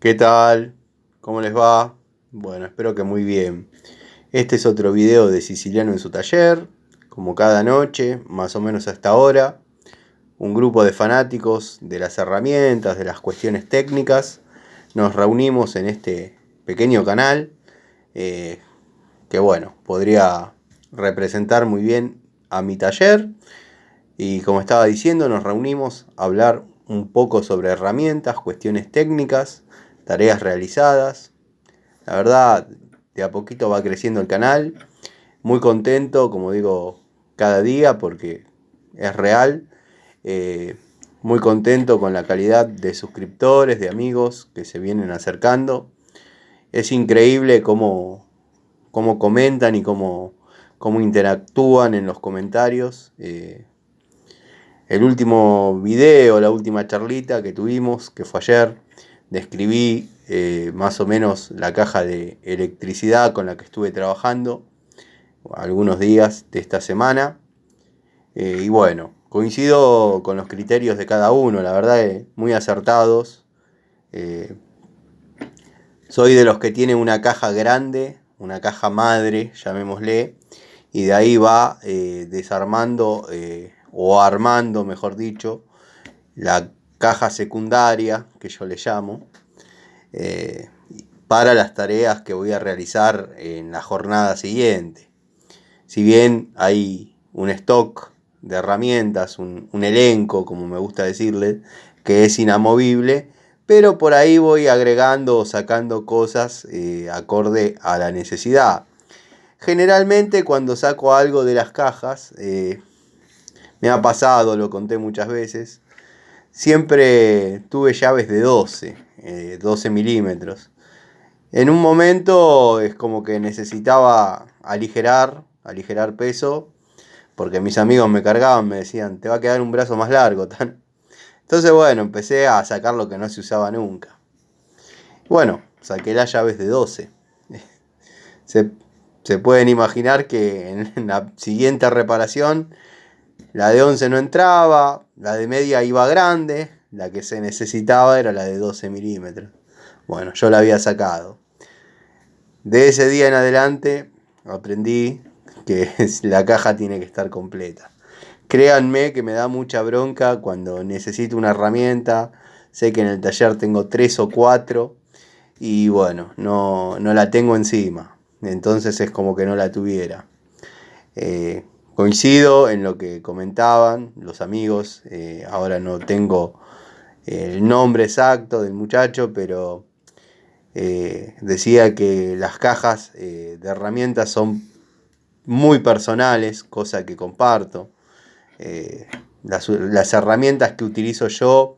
¿Qué tal? ¿Cómo les va? Bueno, espero que muy bien. Este es otro video de Siciliano en su taller, como cada noche, más o menos a esta hora. Un grupo de fanáticos de las herramientas, de las cuestiones técnicas, nos reunimos en este pequeño canal eh, que bueno, podría representar muy bien a mi taller. Y como estaba diciendo, nos reunimos a hablar un poco sobre herramientas, cuestiones técnicas, tareas realizadas. La verdad, de a poquito va creciendo el canal. Muy contento, como digo, cada día porque es real. Eh, Muy contento con la calidad de suscriptores, de amigos que se vienen acercando. Es increíble cómo comentan y cómo interactúan en los comentarios. El último video, la última charlita que tuvimos, que fue ayer, describí más o menos la caja de electricidad con la que estuve trabajando algunos días de esta semana. Y bueno, coincido con los criterios de cada uno, la verdad, muy acertados. Eh, Soy de los que tiene una caja grande, una caja madre, llamémosle, y de ahí va desarmando o armando, mejor dicho, la caja secundaria, que yo le llamo, eh, para las tareas que voy a realizar en la jornada siguiente. Si bien hay un stock de herramientas, un elenco, como me gusta decirle, que es inamovible, pero por ahí voy agregando o sacando cosas acorde a la necesidad. Generalmente cuando saco algo de las cajas, me ha pasado, lo conté muchas veces, siempre tuve llaves de 12 milímetros. En un momento es como que necesitaba aligerar peso, porque mis amigos me cargaban, me decían, te va a quedar un brazo más largo. Entonces bueno, empecé a sacar lo que no se usaba nunca. Bueno, saqué las llaves de 12. Se, se pueden imaginar que en la siguiente reparación la de 11 no entraba, la de media iba grande, la que se necesitaba era la de 12 milímetros. Bueno, yo la había sacado. De ese día en adelante aprendí que la caja tiene que estar completa. Créanme que me da mucha bronca cuando necesito una herramienta. Sé que en el taller tengo 3 o 4 y bueno, no la tengo encima. Entonces es como que no la tuviera. Coincido en lo que comentaban los amigos. Ahora no tengo el nombre exacto del muchacho, pero decía que las cajas de herramientas son muy personales, cosa que comparto. Las herramientas que utilizo yo,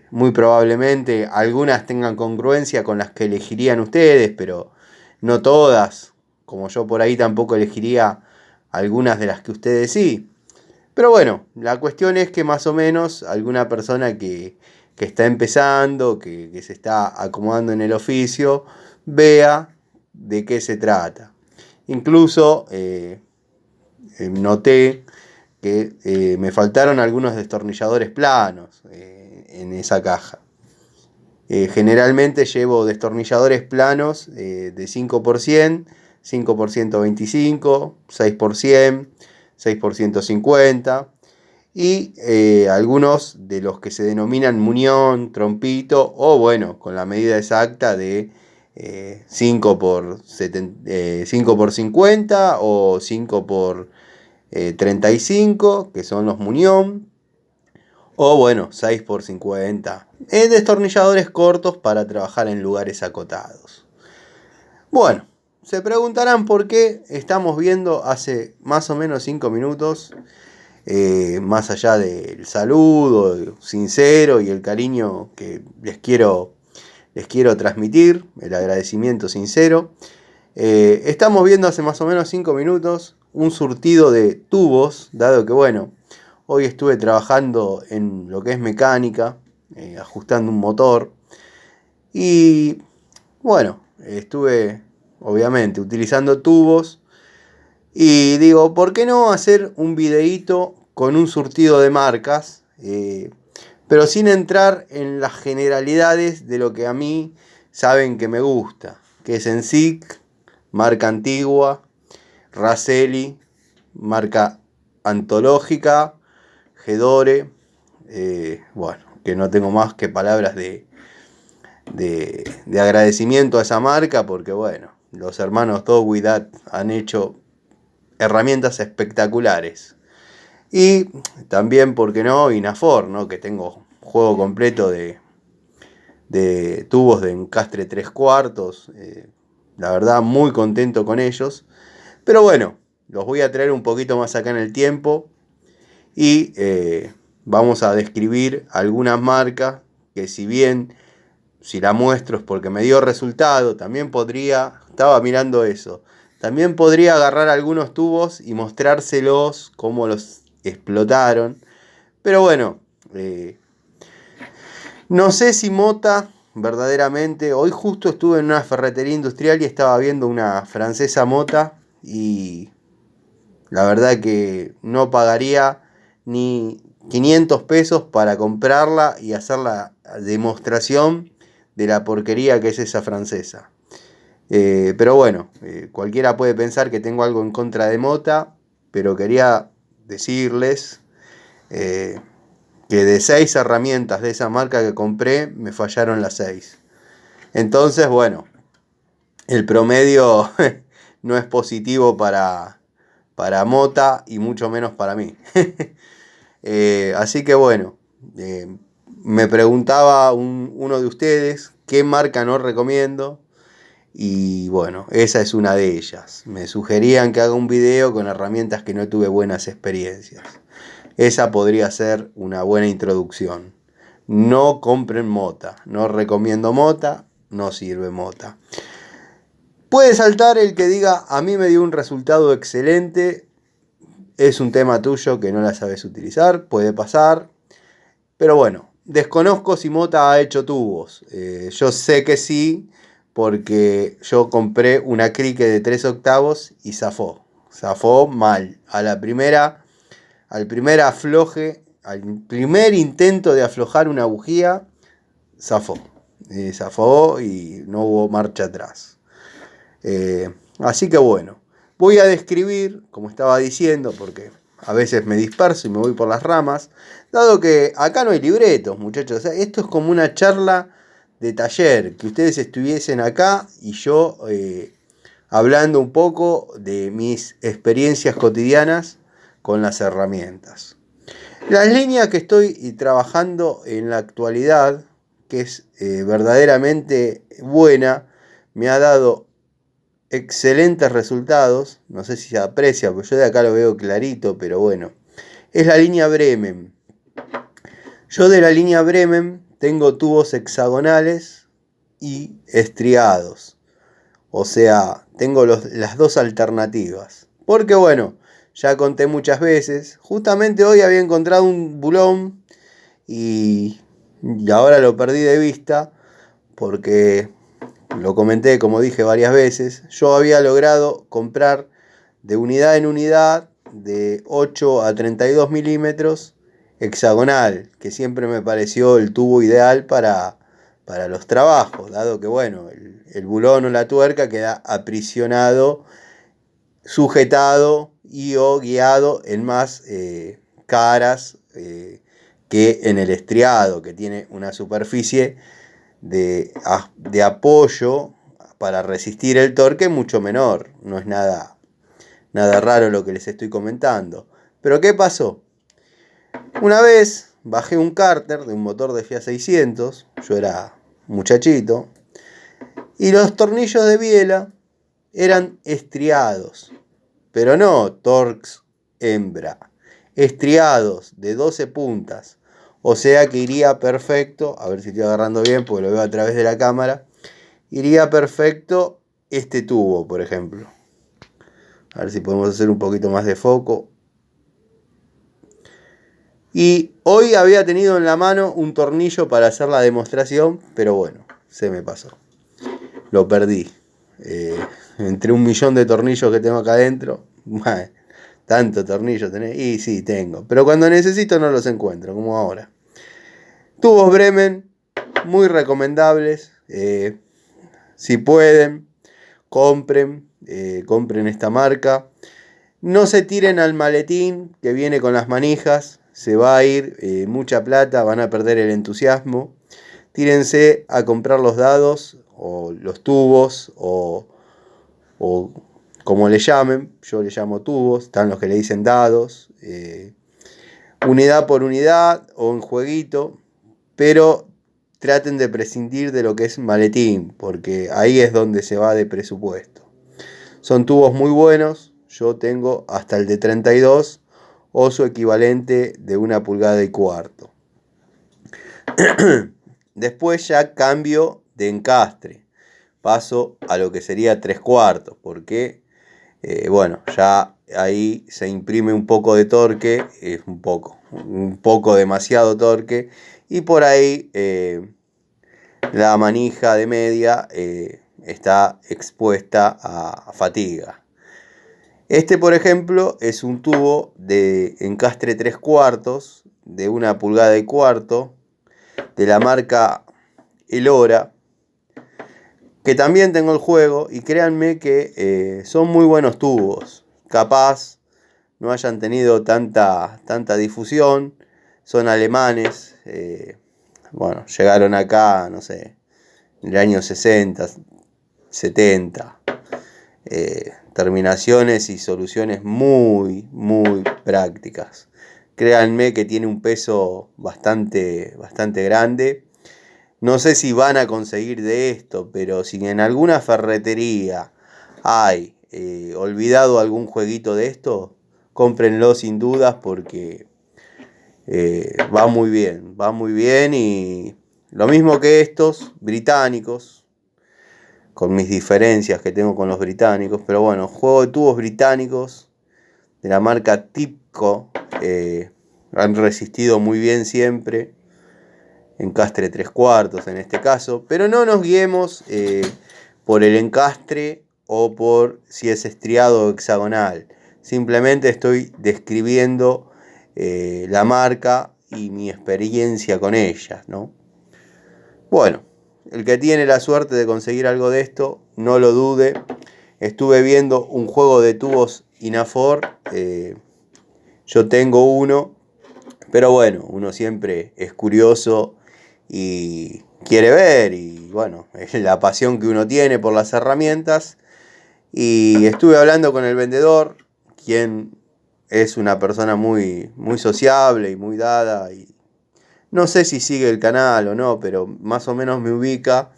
muy probablemente algunas tengan congruencia con las que elegirían ustedes, pero no todas, como yo por ahí tampoco elegiría algunas de las que ustedes sí. Pero bueno, la cuestión es que más o menos alguna persona que está empezando, que se está acomodando en el oficio, vea de qué se trata. Incluso noté que me faltaron algunos destornilladores planos en esa caja. Generalmente llevo destornilladores planos de 5%, 5%25, 6%, 6%50 y algunos de los que se denominan muñón, trompito o bueno, con la medida exacta de 5 por 50 o 5 por 35, que son los muñón, o bueno, 6 por 50. Destornilladores cortos para trabajar en lugares acotados. Bueno, se preguntarán por qué estamos viendo hace más o menos 5 minutos, más allá del saludo sincero y el cariño que les quiero transmitir, el agradecimiento sincero. Estamos viendo hace más o menos 5 minutos un surtido de tubos, dado que bueno, hoy estuve trabajando en lo que es mecánica, ajustando un motor. Y bueno, estuve obviamente utilizando tubos. Y digo, ¿por qué no hacer un videíto con un surtido de marcas? pero sin entrar en las generalidades de lo que a mí saben que me gusta, que es Ensic, marca antigua, Raselli, marca antológica, Gedore, bueno, que no tengo más que palabras de agradecimiento a esa marca, porque bueno, los hermanos Dogwithat han hecho herramientas espectaculares. Y también, ¿por qué no? Inafor, ¿no? Que tengo juego completo de tubos de encastre 3/4. La verdad, muy contento con ellos. Pero bueno, los voy a traer un poquito más acá en el tiempo. Y vamos a describir algunas marcas que, si bien si la muestro es porque me dio resultado, también podría, estaba mirando eso, también podría agarrar algunos tubos y mostrárselos cómo los explotaron. Pero bueno, no sé si Mota verdaderamente, hoy justo estuve en una ferretería industrial y estaba viendo una francesa Mota, y la verdad que no pagaría ni 500 pesos para comprarla y hacer la demostración de la porquería que es esa francesa. Pero bueno, cualquiera puede pensar que tengo algo en contra de Mota, pero quería decirles que de 6 herramientas de esa marca que compré, me fallaron las 6. Entonces, bueno, el promedio no es positivo para Mota y mucho menos para mí. Así que bueno, me preguntaba uno de ustedes qué marca no recomiendo. Y bueno, esa es una de ellas. Me sugerían que haga un video con herramientas que no tuve buenas experiencias. Esa podría ser una buena introducción. No compren Mota. No recomiendo Mota. No sirve Mota. Puede saltar el que diga: a mí me dio un resultado excelente. Es un tema tuyo que no la sabes utilizar. Puede pasar. Pero bueno, desconozco si Mota ha hecho tubos. Yo sé que sí, porque yo compré una crique de 3 octavos y zafó. Zafó mal. Al primer afloje, al primer intento de aflojar una bujía, zafó. Zafó y no hubo marcha atrás. Así que bueno, voy a describir, como estaba diciendo, porque a veces me disperso y me voy por las ramas, dado que acá no hay libretos, muchachos. O sea, esto es como una charla de taller, que ustedes estuviesen acá y yo hablando un poco de mis experiencias cotidianas con las herramientas. Las líneas que estoy trabajando en la actualidad, que es verdaderamente buena, me ha dado excelentes resultados. No sé si se aprecia, porque yo de acá lo veo clarito, pero bueno. Es la línea Bremen. Yo de la línea Bremen tengo tubos hexagonales y estriados. O sea, tengo las dos alternativas. Porque bueno, ya conté muchas veces. Justamente hoy había encontrado un bulón y ahora lo perdí de vista, porque lo comenté, como dije varias veces. Yo había logrado comprar de unidad en unidad, de 8 a 32 milímetros, hexagonal, que siempre me pareció el tubo ideal para los trabajos, dado que bueno, el bulón o la tuerca queda aprisionado, sujetado y o guiado en más caras que en el estriado, que tiene una superficie de apoyo para resistir el torque mucho menor. No es nada raro lo que les estoy comentando. Pero ¿qué pasó? Una vez bajé un cárter de un motor de Fiat 600, yo era muchachito, y los tornillos de biela eran estriados, pero no Torx hembra, estriados de 12 puntas. O sea que iría perfecto, a ver si estoy agarrando bien porque lo veo a través de la cámara, iría perfecto este tubo, por ejemplo. A ver si podemos hacer un poquito más de foco. Y hoy había tenido en la mano un tornillo para hacer la demostración, pero bueno, se me pasó. Lo perdí. Entre 1.000.000 de tornillos que tengo acá adentro. Tanto tornillo tenés. Y sí, tengo. Pero cuando necesito no los encuentro, como ahora. Tubos Bremen, muy recomendables. Si pueden, compren esta marca. No se tiren al maletín que viene con las manijas. Se va a ir mucha plata, van a perder el entusiasmo. Tírense a comprar los dados o los tubos o como le llamen. Yo le llamo tubos, están los que le dicen dados. Unidad por unidad o en jueguito. Pero traten de prescindir de lo que es maletín, porque ahí es donde se va de presupuesto. Son tubos muy buenos, yo tengo hasta el de 32 o su equivalente de 1,25 pulgadas. Después ya cambio de encastre, paso a lo que sería 3/4, porque bueno, ya ahí se imprime un poco de torque, un poco demasiado torque, y por ahí la manija de media está expuesta a fatiga. Este, por ejemplo, es un tubo de encastre 3/4 de 1,25 pulgadas de la marca Elora, que también tengo el juego, y créanme que son muy buenos tubos. Capaz no hayan tenido tanta difusión, son alemanes. Bueno, llegaron acá, no sé, en el año 60, 70. Terminaciones y soluciones muy prácticas. Créanme que tiene un peso bastante grande. No sé si van a conseguir de esto, pero si en alguna ferretería hay olvidado algún jueguito de esto, cómprenlo sin dudas porque va muy bien, y lo mismo que estos británicos, con mis diferencias que tengo con los británicos, pero bueno, juego de tubos británicos de la marca Tipco, han resistido muy bien siempre, encastre 3/4 en este caso, pero no nos guiemos por el encastre o por si es estriado o hexagonal. Simplemente estoy describiendo la marca y mi experiencia con ellas, ¿no? Bueno, el que tiene la suerte de conseguir algo de esto, no lo dude. Estuve viendo un juego de tubos Inafor. Yo tengo uno, pero bueno, uno siempre es curioso y quiere ver, y bueno, es la pasión que uno tiene por las herramientas. Y estuve hablando con el vendedor, quien es una persona muy sociable y muy dada, y no sé si sigue el canal o no, pero más o menos me ubica.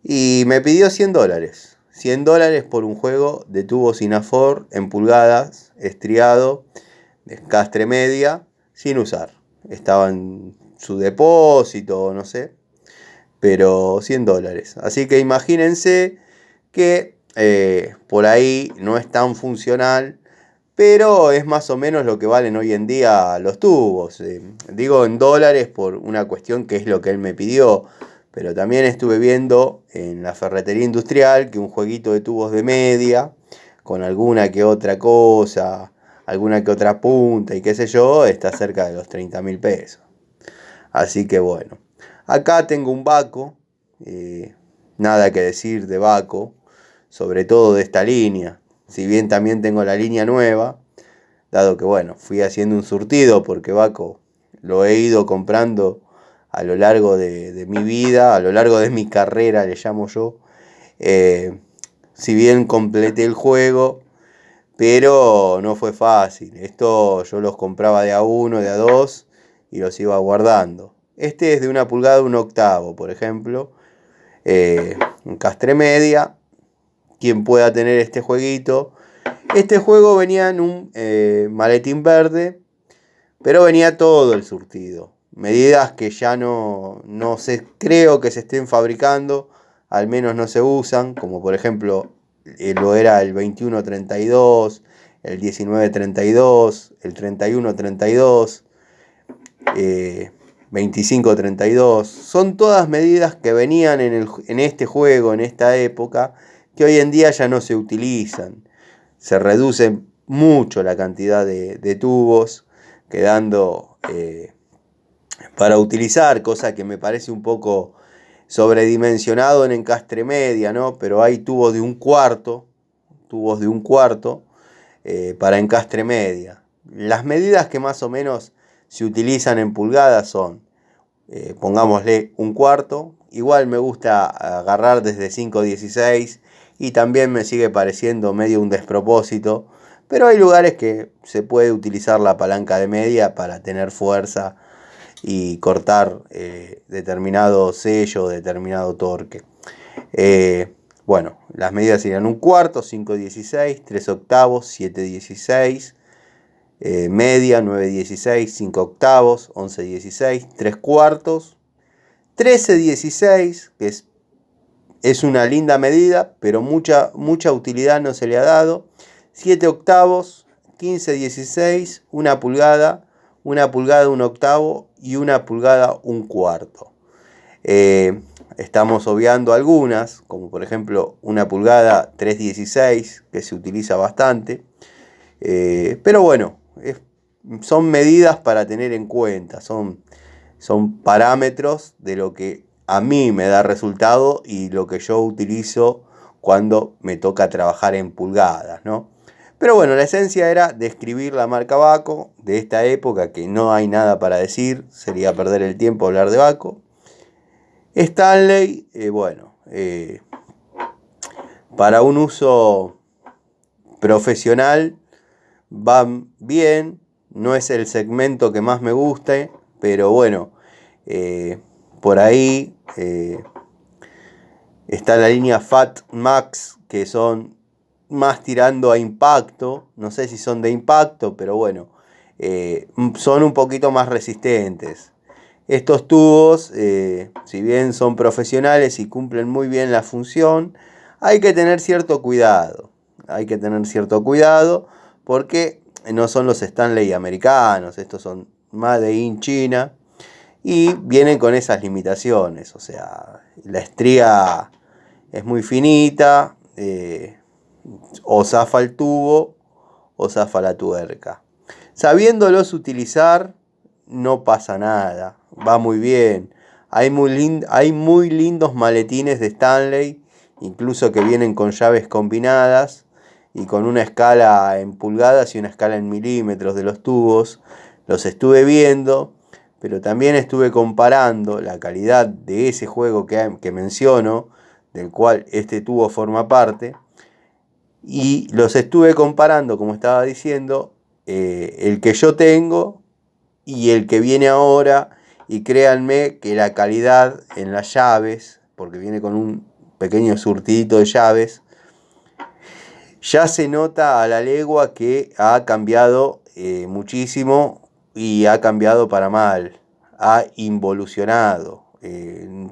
Y me pidió $100. $100 por un juego de tubos Inafor en pulgadas, estriado, de encastre media, sin usar. Estaba en su depósito, no sé, pero $100. Así que imagínense que por ahí no es tan funcional, pero es más o menos lo que valen hoy en día los tubos. Digo en dólares por una cuestión que es lo que él me pidió. Pero también estuve viendo en la ferretería industrial que un jueguito de tubos de media, con alguna que otra cosa, alguna que otra punta y qué sé yo, está cerca de los 30.000 pesos. Así que bueno, acá tengo un Baco, nada que decir de Baco, sobre todo de esta línea. Si bien también tengo la línea nueva, dado que bueno, fui haciendo un surtido porque Baco lo he ido comprando a lo largo de mi vida, a lo largo de mi carrera, le llamo yo. Si bien completé el juego, pero no fue fácil. Esto yo los compraba de a uno, de a dos, y los iba guardando. Este es de 1,25 pulgadas, por ejemplo. Encastre media. Quien pueda tener este jueguito. Este juego venía en un maletín verde, pero venía todo el surtido. Medidas que ya no creo que se estén fabricando, al menos no se usan, como por ejemplo lo era el 21-32, el 19-32, el 31-32, 25-32. Son todas medidas que venían en este juego, en esta época, que hoy en día ya no se utilizan. Se reduce mucho la cantidad de tubos, quedando para utilizar, cosa que me parece un poco sobredimensionado en encastre media, ¿no? Pero hay tubos de un cuarto para encastre media. Las medidas que más o menos se utilizan en pulgadas son, pongámosle un cuarto. Igual me gusta agarrar desde 5,16 y también me sigue pareciendo medio un despropósito, pero hay lugares que se puede utilizar la palanca de media para tener fuerza y cortar determinado sello, determinado torque. Bueno, las medidas serían un cuarto, 5,16, 3 octavos, 7,16, media, 9,16, 5 octavos, 11,16, 3 cuartos, 13,16, que es una linda medida, pero mucha utilidad no se le ha dado, 7 octavos, 15,16, 1 pulgada, 1 pulgada, 1 octavo y 1 pulgada, 1 cuarto. Estamos obviando algunas, como por ejemplo 1 pulgada 3,16, que se utiliza bastante. Pero bueno, son medidas para tener en cuenta, son parámetros de lo que a mí me da resultado y lo que yo utilizo cuando me toca trabajar en pulgadas, ¿no? Pero bueno, la esencia era describir la marca Bahco de esta época, que no hay nada para decir, sería perder el tiempo hablar de Bahco. Stanley, para un uso profesional van bien, no es el segmento que más me guste, pero bueno, por ahí está la línea Fat Max, que son más tirando a impacto, no sé si son de impacto, pero bueno, son un poquito más resistentes. Estos tubos, si bien son profesionales y cumplen muy bien la función, hay que tener cierto cuidado. Hay que tener cierto cuidado porque no son los Stanley americanos, estos son Made in China y vienen con esas limitaciones. O sea, la estría es muy finita, o zafa el tubo o zafa la tuerca. Sabiéndolos utilizar, no pasa nada, va muy bien. Hay muy lindos maletines de Stanley, incluso que vienen con llaves combinadas y con una escala en pulgadas y una escala en milímetros de los tubos. Los estuve viendo, pero también estuve comparando la calidad de ese juego que menciono, del cual este tubo forma parte, y los estuve comparando, como estaba diciendo, el que yo tengo y el que viene ahora, y créanme que la calidad en las llaves, porque viene con un pequeño surtidito de llaves, ya se nota a la legua que ha cambiado muchísimo y ha cambiado para mal, ha involucionado,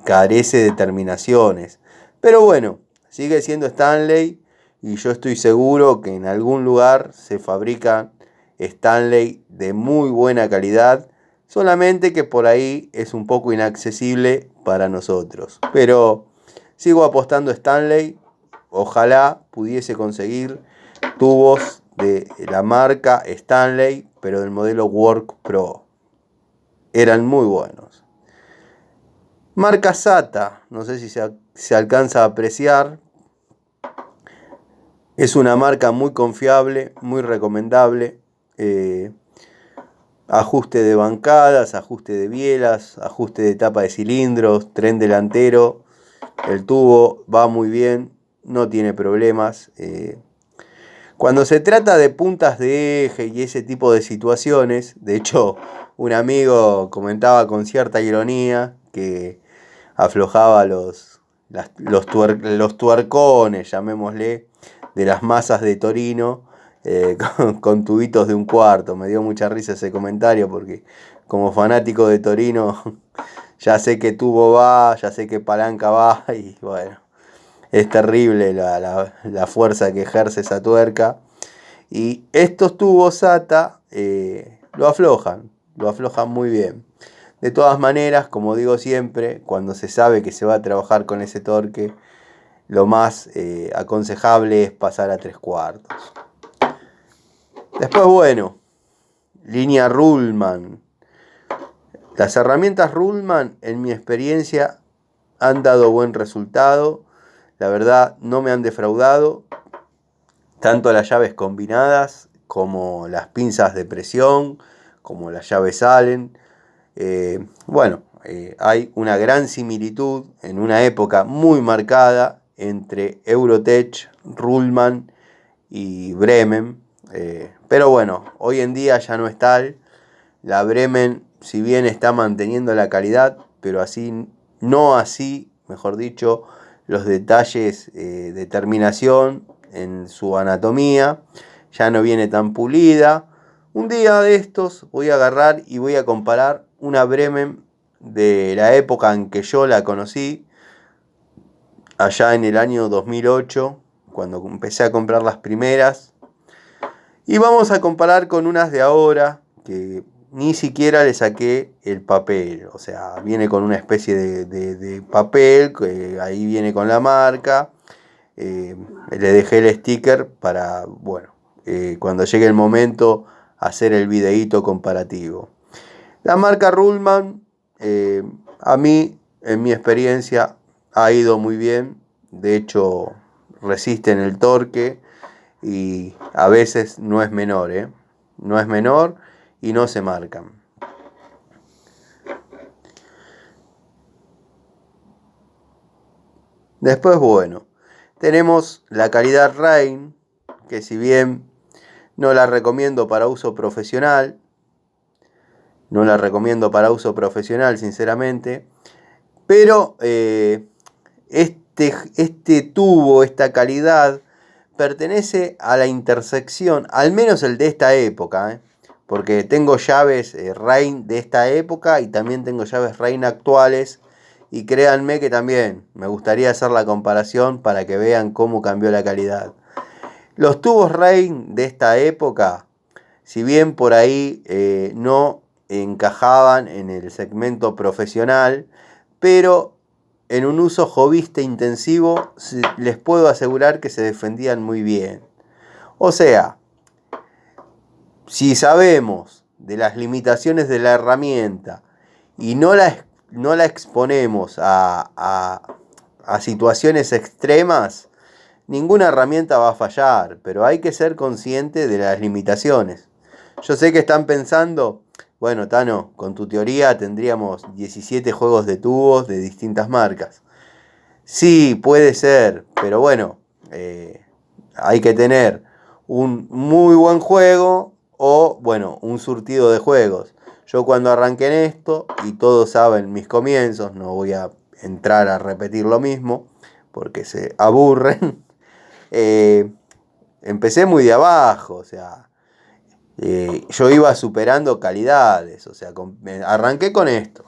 carece de terminaciones, pero bueno, sigue siendo Stanley y yo estoy seguro que en algún lugar se fabrican Stanley de muy buena calidad, solamente que por ahí es un poco inaccesible para nosotros. Pero sigo apostando a Stanley, ojalá pudiese conseguir tubos de la marca Stanley, pero del modelo Work Pro. Eran muy buenos. Marca SATA, no sé si se alcanza a apreciar. Es una marca muy confiable, muy recomendable. Ajuste de bancadas, ajuste de bielas, ajuste de tapa de cilindros, tren delantero. El tubo va muy bien, no tiene problemas. Cuando se trata de puntas de eje y ese tipo de situaciones, de hecho, un amigo comentaba con cierta ironía que aflojaba los tuercones, llamémosle, de las masas de Torino con tubitos de un cuarto. Me dio mucha risa ese comentario porque como fanático de Torino ya sé qué tubo va, ya sé qué palanca va y bueno, es terrible la fuerza que ejerce esa tuerca. Y estos tubos SATA lo aflojan muy bien. De todas maneras, como digo siempre, cuando se sabe que se va a trabajar con ese torque, lo más aconsejable es pasar a 3 cuartos. Después, bueno, línea Ruhlmann. Las herramientas Ruhlmann, en mi experiencia, han dado buen resultado. La verdad, no me han defraudado. Tanto las llaves combinadas, como las pinzas de presión, como las llaves Allen. Hay una gran similitud en una época muy marcada entre Eurotech, Ruhlmann y Bremen. Pero bueno, hoy en día ya no es tal. La Bremen, si bien está manteniendo la calidad, pero no así, mejor dicho, los detalles de terminación en su anatomía. Ya no viene tan pulida. Un día de estos voy a agarrar y voy a comparar una Bremen de la época en que yo la conocí, allá en el año 2008, cuando empecé a comprar las primeras. Y vamos a comparar con unas de ahora, que ni siquiera le saqué el papel. O sea, viene con una especie de papel, que ahí viene con la marca. Le dejé el sticker para, cuando llegue el momento, hacer el videíto comparativo. La marca Ruhlmann, a mí, en mi experiencia, ha ido muy bien. De hecho, resisten el torque y a veces no es menor, no es menor y no se marcan. Después, tenemos la calidad Rain, que si bien no la recomiendo para uso profesional, sinceramente, pero este tubo, esta calidad, pertenece a la intersección, al menos el de esta época, porque tengo llaves Rain de esta época y también tengo llaves Rain actuales, y créanme que también me gustaría hacer la comparación para que vean cómo cambió la calidad. Los tubos Rain de esta época, si bien por ahí no encajaban en el segmento profesional, pero en un uso hobbyista intensivo les puedo asegurar que se defendían muy bien. O sea, si sabemos de las limitaciones de la herramienta y no la exponemos a situaciones extremas, ninguna herramienta va a fallar, pero hay que ser consciente de las limitaciones. Yo sé que están pensando, bueno, Tano, con tu teoría tendríamos 17 juegos de tubos de distintas marcas. Sí, puede ser, pero hay que tener un muy buen juego o, un surtido de juegos. Yo cuando arranqué en esto, y todos saben mis comienzos, no voy a entrar a repetir lo mismo, porque se aburren. Empecé muy de abajo, o sea, yo iba superando calidades, o sea, arranqué con esto,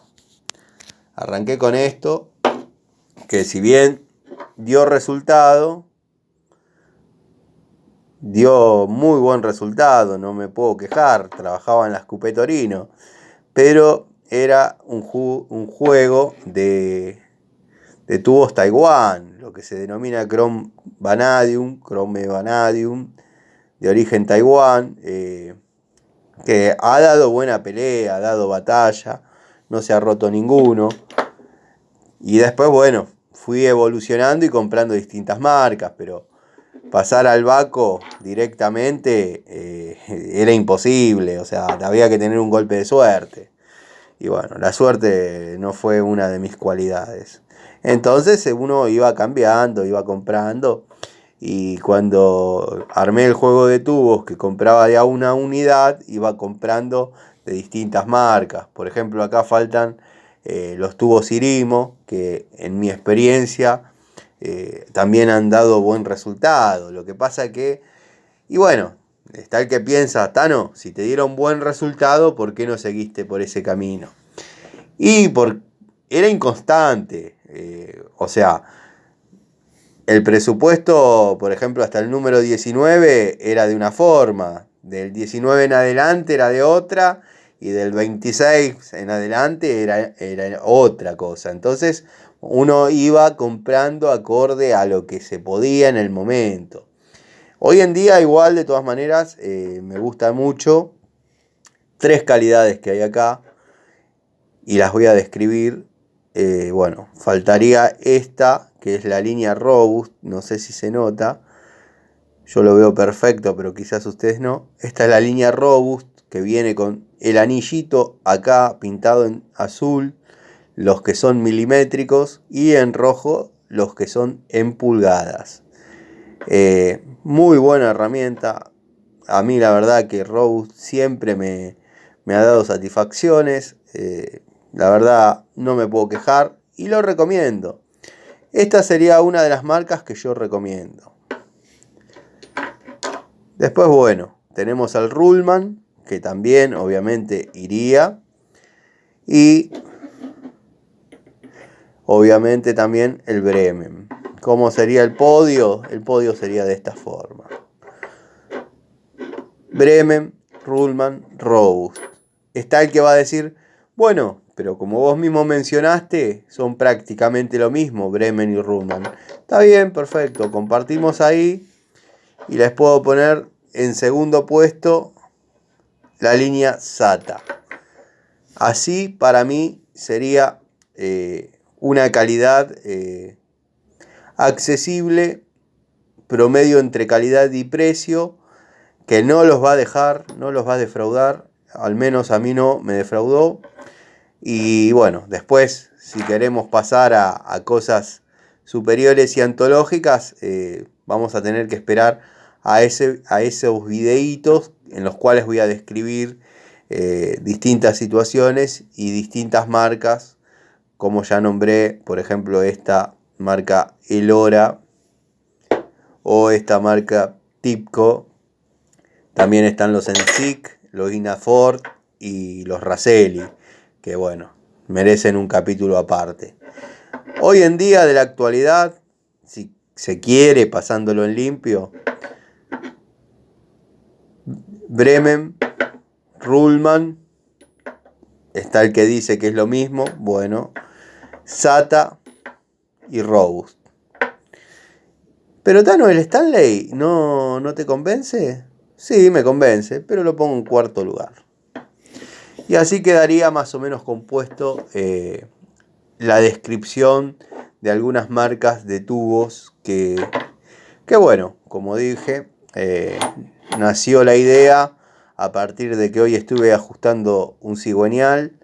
que si bien dio muy buen resultado, no me puedo quejar, trabajaba en la Scoopé Torino, pero era un juego de tubos Taiwán, lo que se denomina Chrome Vanadium, de origen Taiwán, que ha dado buena pelea, ha dado batalla, no se ha roto ninguno. Y después, fui evolucionando y comprando distintas marcas, pero pasar al Baco directamente era imposible, o sea, había que tener un golpe de suerte. Y la suerte no fue una de mis cualidades. Entonces uno iba cambiando, iba comprando. Y cuando armé el juego de tubos, que compraba de a una unidad, iba comprando de distintas marcas. Por ejemplo, acá faltan los tubos Irimo, que en mi experiencia también han dado buen resultado. Lo que pasa que, está el que piensa, Tano, si te dieron buen resultado, ¿por qué no seguiste por ese camino? Era inconstante, o sea, el presupuesto, por ejemplo, hasta el número 19 era de una forma, del 19 en adelante era de otra, y del 26 en adelante era otra cosa. Entonces uno iba comprando acorde a lo que se podía en el momento. Hoy en día igual, de todas maneras, me gusta mucho 3 calidades que hay acá. y las voy a describir. Bueno, faltaría esta, que es la línea Robust, no sé si se nota. Yo lo veo perfecto, pero quizás ustedes no. Esta es la línea Robust, que viene con el anillito acá pintado en azul, los que son milimétricos, y en rojo los que son en pulgadas. Muy buena herramienta. A mí la verdad que Robust siempre me ha dado satisfacciones. La verdad no me puedo quejar y lo recomiendo. Esta sería una de las marcas que yo recomiendo. Después, bueno, tenemos al Ruhlmann, que también obviamente iría. Y obviamente también el Bremen. ¿Cómo sería el podio? El podio sería de esta forma: Bremen, Ruhlmann, Robust. Está el que va a decir, bueno, pero como vos mismo mencionaste, son prácticamente lo mismo, Bremen y Ruhlmann. Está bien, perfecto, compartimos ahí. Y les puedo poner en segundo puesto la línea SATA. Así para mí sería una calidad accesible, promedio entre calidad y precio, que no los va a dejar, no los va a defraudar. Al menos a mí no me defraudó. Y bueno, después, si queremos pasar a cosas superiores y antológicas, vamos a tener que esperar a esos videitos en los cuales voy a describir distintas situaciones y distintas marcas, como ya nombré, por ejemplo, esta marca Elora o esta marca Tipco. También están los Ensic, los Inafort y los Raselli, que bueno, merecen un capítulo aparte. Hoy en día, de la actualidad, si se quiere, pasándolo en limpio, Bremen, Ruhlmann, está el que dice que es lo mismo, bueno, SATA y Robust. Pero Tano, ¿el Stanley no te convence? Sí, me convence, pero lo pongo en cuarto lugar. Y así quedaría más o menos compuesto la descripción de algunas marcas de tubos que bueno, como dije, nació la idea a partir de que hoy estuve ajustando un cigüeñal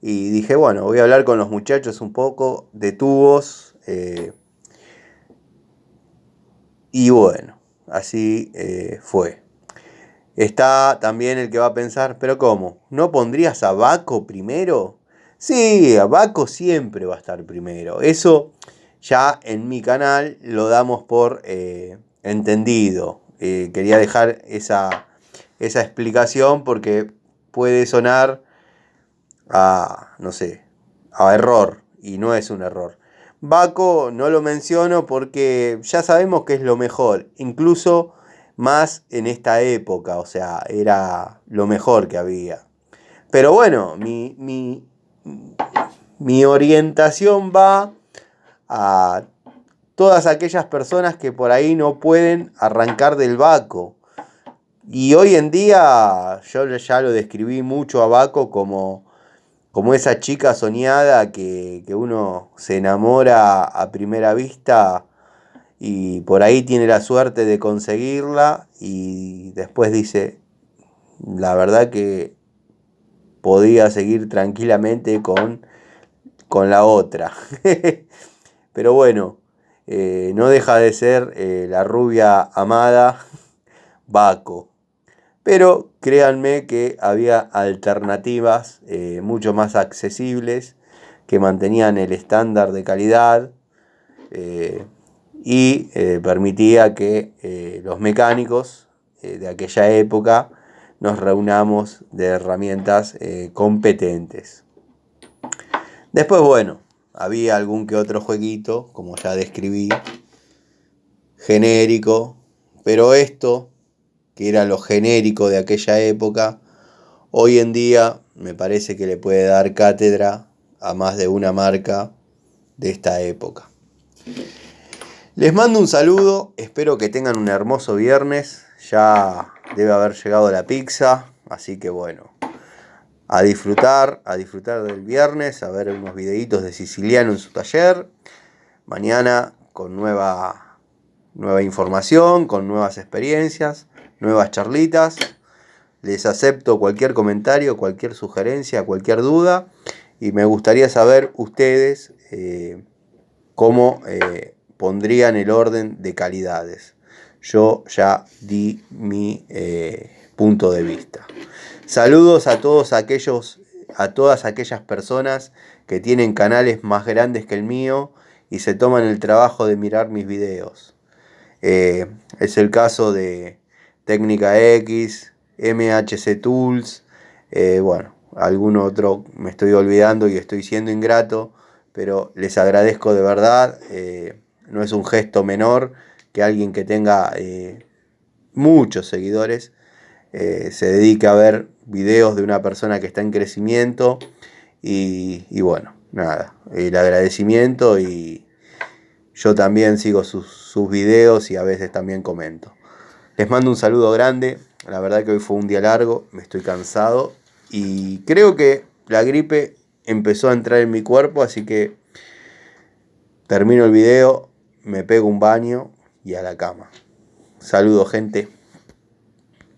y dije, bueno, voy a hablar con los muchachos un poco de tubos. Y bueno, así fue. Está también el que va a pensar, pero ¿cómo? ¿No pondrías a Baco primero? Sí, a Baco siempre va a estar primero. Eso ya en mi canal lo damos por entendido. Quería dejar esa explicación porque puede sonar no sé, a error, y no es un error. Baco no lo menciono porque ya sabemos que es lo mejor, incluso más en esta época, o sea, era lo mejor que había. Pero bueno, mi orientación va a todas aquellas personas que por ahí no pueden arrancar del Baco. Y hoy en día yo ya lo describí mucho a Baco como esa chica soñada que uno se enamora a primera vista y por ahí tiene la suerte de conseguirla y después dice, la verdad que podía seguir tranquilamente con la otra. Pero bueno, no deja de ser la rubia amada Baco. Pero créanme que había alternativas mucho más accesibles que mantenían el estándar de calidad y permitía que los mecánicos de aquella época nos reunamos de herramientas competentes. Después, bueno, había algún que otro jueguito, como ya describí, genérico, pero esto, que era lo genérico de aquella época, hoy en día me parece que le puede dar cátedra a más de una marca de esta época. Les mando un saludo, espero que tengan un hermoso viernes, ya debe haber llegado la pizza, así que bueno, a disfrutar del viernes, a ver unos videitos de Siciliano en su taller. Mañana con nueva información, con nuevas experiencias, nuevas charlitas. Les acepto cualquier comentario, cualquier sugerencia, cualquier duda. Y me gustaría saber ustedes cómo pondrían el orden de calidades. Yo ya di mi punto de vista. Saludos a todas aquellas personas que tienen canales más grandes que el mío y se toman el trabajo de mirar mis videos. Es el caso de Técnica X, MHC Tools, algún otro me estoy olvidando y estoy siendo ingrato, pero les agradezco de verdad. No es un gesto menor que alguien que tenga muchos seguidores se dedique a ver videos de una persona que está en crecimiento y bueno, nada, el agradecimiento, y yo también sigo sus videos y a veces también comento. Les mando un saludo grande. La verdad que hoy fue un día largo, me estoy cansado y creo que la gripe empezó a entrar en mi cuerpo, así que termino el video, me pego un baño y a la cama. Saludos, gente.